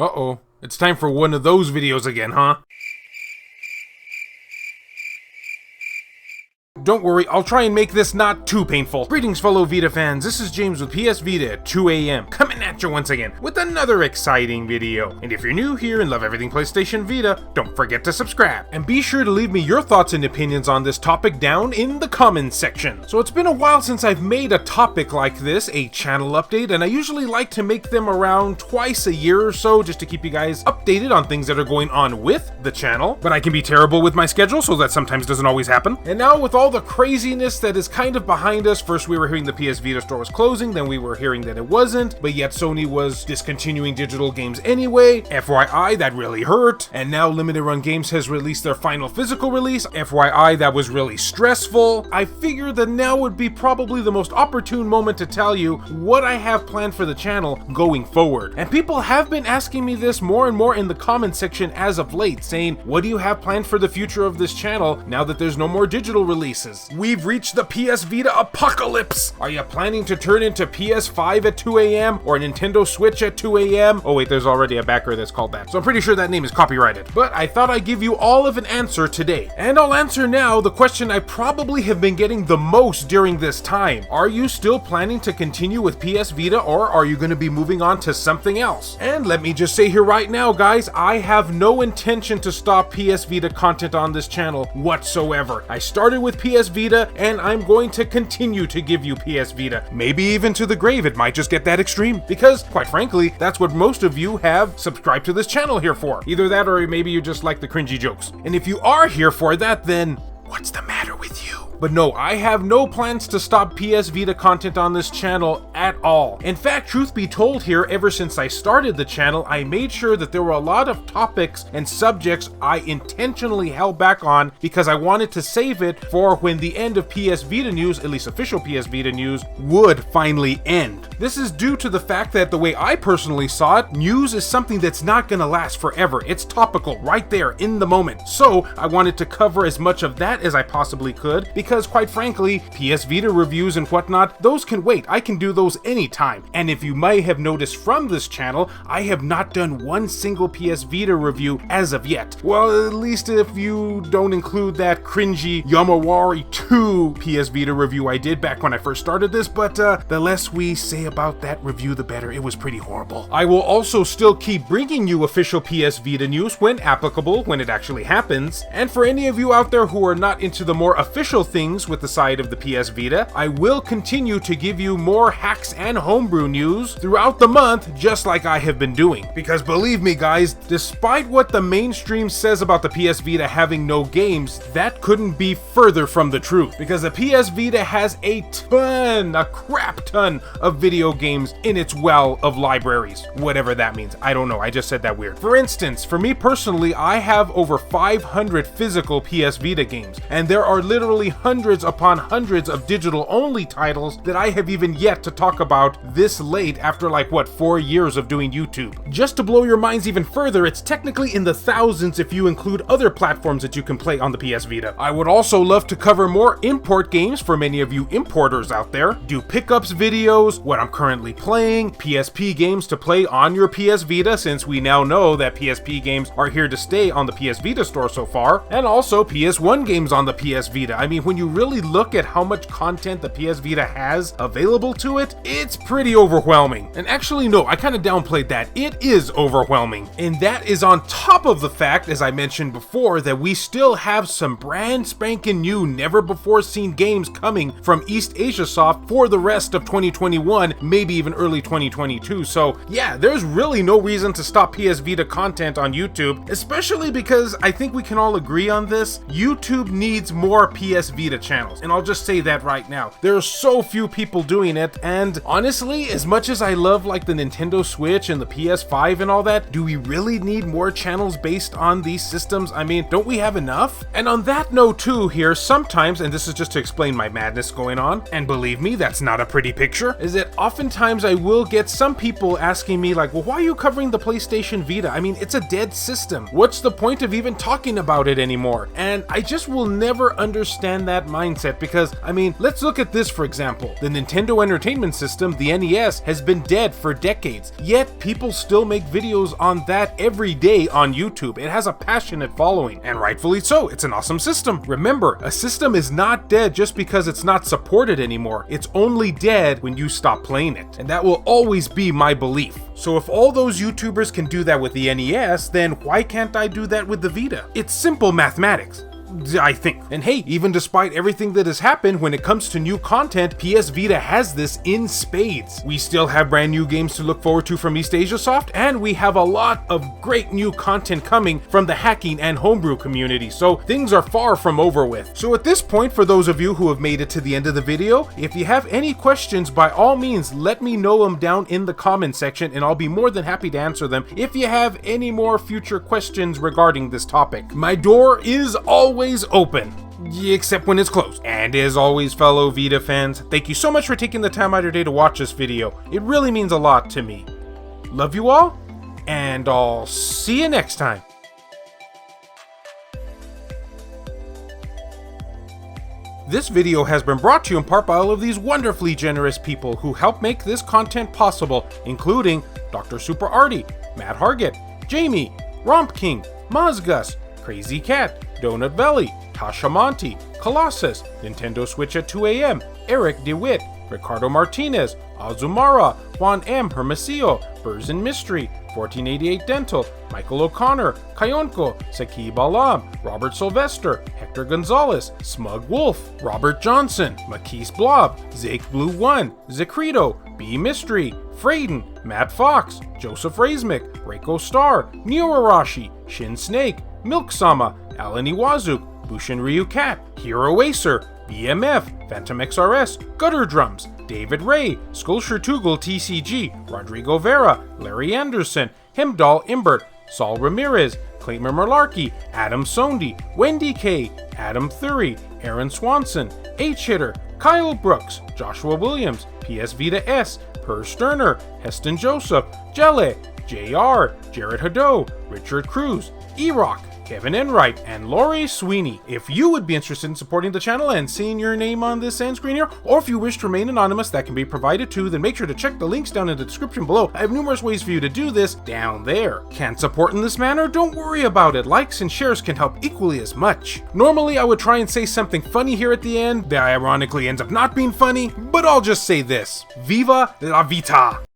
Uh-oh, it's time for one of those videos again, huh? Don't worry, I'll try and make this not too painful. Greetings fellow Vita fans, this is James with PS Vita at 2 AM, coming at you once again with another exciting video. And if you're new here and love everything PlayStation Vita, don't forget to subscribe. And be sure to leave me your thoughts and opinions on this topic down in the comments section. So it's been a while since I've made a topic like this, a channel update, and I usually like to make them around twice a year or so just to keep you guys updated on things that are going on with the channel. But I can be terrible with my schedule, so that sometimes doesn't always happen. And now with all the craziness that is kind of behind us, first we were hearing the PS Vita store was closing, then we were hearing that it wasn't, but yet Sony was discontinuing digital games anyway. FYI, that really hurt. And now Limited Run Games has released their final physical release. FYI, that was really stressful. I figured that now would be probably the most opportune moment to tell you what I have planned for the channel going forward. And people have been asking me this more and more in the comment section as of late, saying, what do you have planned for the future of this channel now that there's no more digital releases? We've reached the PS Vita apocalypse! Are you planning to turn into PS5 at 2 AM or Nintendo Switch at 2 AM? Oh wait, there's already a backer that's called that, so I'm pretty sure that name is copyrighted. But I thought I'd give you all of an answer today. And I'll answer now the question I probably have been getting the most during this time. Are you still planning to continue with PS Vita, or are you going to be moving on to something else? And let me just say here right now, guys, I have no intention to stop PS Vita content on this channel whatsoever. I started with PS Vita, and I'm going to continue to give you PS Vita. Maybe even to the grave, it might just get that extreme. Because, quite frankly, that's what most of you have subscribed to this channel here for. Either that, or maybe you just like the cringy jokes. And if you are here for that, then what's the matter with you? But no, I have no plans to stop PS Vita content on this channel at all. In fact, truth be told here, ever since I started the channel, I made sure that there were a lot of topics and subjects I intentionally held back on because I wanted to save it for when the end of PS Vita news, at least official PS Vita news, would finally end. This is due to the fact that the way I personally saw it, news is something that's not gonna last forever. It's topical right there in the moment. So I wanted to cover as much of that as I possibly could, because quite frankly, PS Vita reviews and whatnot, those can wait. I can do those anytime. And if you might have noticed from this channel, I have not done one single PS Vita review as of yet. Well, at least if you don't include that cringy Yamawari 2 PS Vita review I did back when I first started this, but the less we say about that review, the better. It was pretty horrible. I will also still keep bringing you official PS Vita news when applicable, when it actually happens. And for any of you out there who are not into the more official things with the side of the PS Vita, I will continue to give you more hacks and homebrew news throughout the month, just like I have been doing. Because believe me guys, despite what the mainstream says about the PS Vita having no games, that couldn't be further from the truth. Because the PS Vita has a crap ton of video games in its well of libraries. Whatever that means, I don't know, I just said that weird. For instance, for me personally, I have over 500 physical PS Vita games, and there are literally hundreds upon hundreds of digital only titles that I have even yet to talk about this late after 4 years of doing YouTube. Just to blow your minds even further, it's technically in the thousands if you include other platforms that you can play on the PS Vita. I would also love to cover more import games for many of you importers out there, do pickups videos, what I'm currently playing, PSP games to play on your PS Vita, since we now know that PSP games are here to stay on the PS Vita store so far, and also PS1 games on the PS Vita. I mean, when you really look at how much content the PS Vita has available to it, it's pretty overwhelming. And actually, no, I kind of downplayed that. It is overwhelming. And that is on top of the fact, as I mentioned before, that we still have some brand spanking new, never before seen games coming from East Asia Soft for the rest of 2021, maybe even early 2022. So yeah, there's really no reason to stop PS Vita content on YouTube, especially because I think we can all agree on this. YouTube needs more PS Vita channels, and I'll just say that right now. There are so few people doing it, and honestly, as much as I love the Nintendo Switch and the PS5 and all that, do we really need more channels based on these systems? I mean, don't we have enough? And on that note too here, sometimes, and this is just to explain my madness going on, and believe me, that's not a pretty picture, is that oftentimes I will get some people asking me well, why are you covering the PlayStation Vita? I mean, it's a dead system. What's the point of even talking about it anymore? And I just will never understand that that mindset because, I mean, let's look at this for example. The Nintendo Entertainment System, the NES, has been dead for decades, yet people still make videos on that every day on YouTube. It has a passionate following, and rightfully so. It's an awesome system. Remember, a system is not dead just because it's not supported anymore. It's only dead when you stop playing it, and that will always be my belief. So if all those YouTubers can do that with the NES, then why can't I do that with the Vita? It's simple mathematics, I think. And hey, even despite everything that has happened when it comes to new content, PS Vita has this in spades. We still have brand new games to look forward to from East Asia Soft, and we have a lot of great new content coming from the hacking and homebrew community, so things are far from over with. So at this point, for those of you who have made it to the end of the video, if you have any questions, by all means, let me know them down in the comment section, and I'll be more than happy to answer them if you have any more future questions regarding this topic. My door is always open, except when it's closed. And as always, fellow Vita fans, thank you so much for taking the time out of your day to watch this video. It really means a lot to me. Love you all, and I'll see you next time. This video has been brought to you in part by all of these wonderfully generous people who help make this content possible, including Dr. Super Artie, Matt Hargett, Jamie, Romp King, Mazgus, Crazy Cat, Donut Belly, Tasha Monty, Colossus, Nintendo Switch at 2 AM, Eric DeWitt, Ricardo Martinez, Azumara, Juan M. Hermosillo, Burzin Mystery, 1488 Dental, Michael O'Connor, Kayonko, Sakib Alam, Robert Sylvester, Hector Gonzalez, Smug Wolf, Robert Johnson, Makis Blob, Zake Blue 1, Zecrito, B Mystery, Frayden, Matt Fox, Joseph Razmick, Reiko Star, Neo Arashi, Shin Snake, Milk Sama, Alan Iwazuk, Bushin Ryu Cat, Hero Acer, BMF, Phantom XRS, Gutter Drums, David Ray, Skulshur Tugel TCG, Rodrigo Vera, Larry Anderson, Hemdall Imbert, Saul Ramirez, Clayton Malarkey, Adam Sondi, Wendy K, Adam Thury, Aaron Swanson, H-Hitter, Kyle Brooks, Joshua Williams, PS Vita S, Per Sterner, Heston Joseph, Jelle, JR, Jared Haddo, Richard Cruz, E-Rock, Kevin Enright, and Laurie Sweeney. If you would be interested in supporting the channel and seeing your name on this end screen here, or if you wish to remain anonymous, that can be provided too, then make sure to check the links down in the description below. I have numerous ways for you to do this down there. Can't support in this manner? Don't worry about it. Likes and shares can help equally as much. Normally, I would try and say something funny here at the end that ironically ends up not being funny, but I'll just say this. Viva la Vita!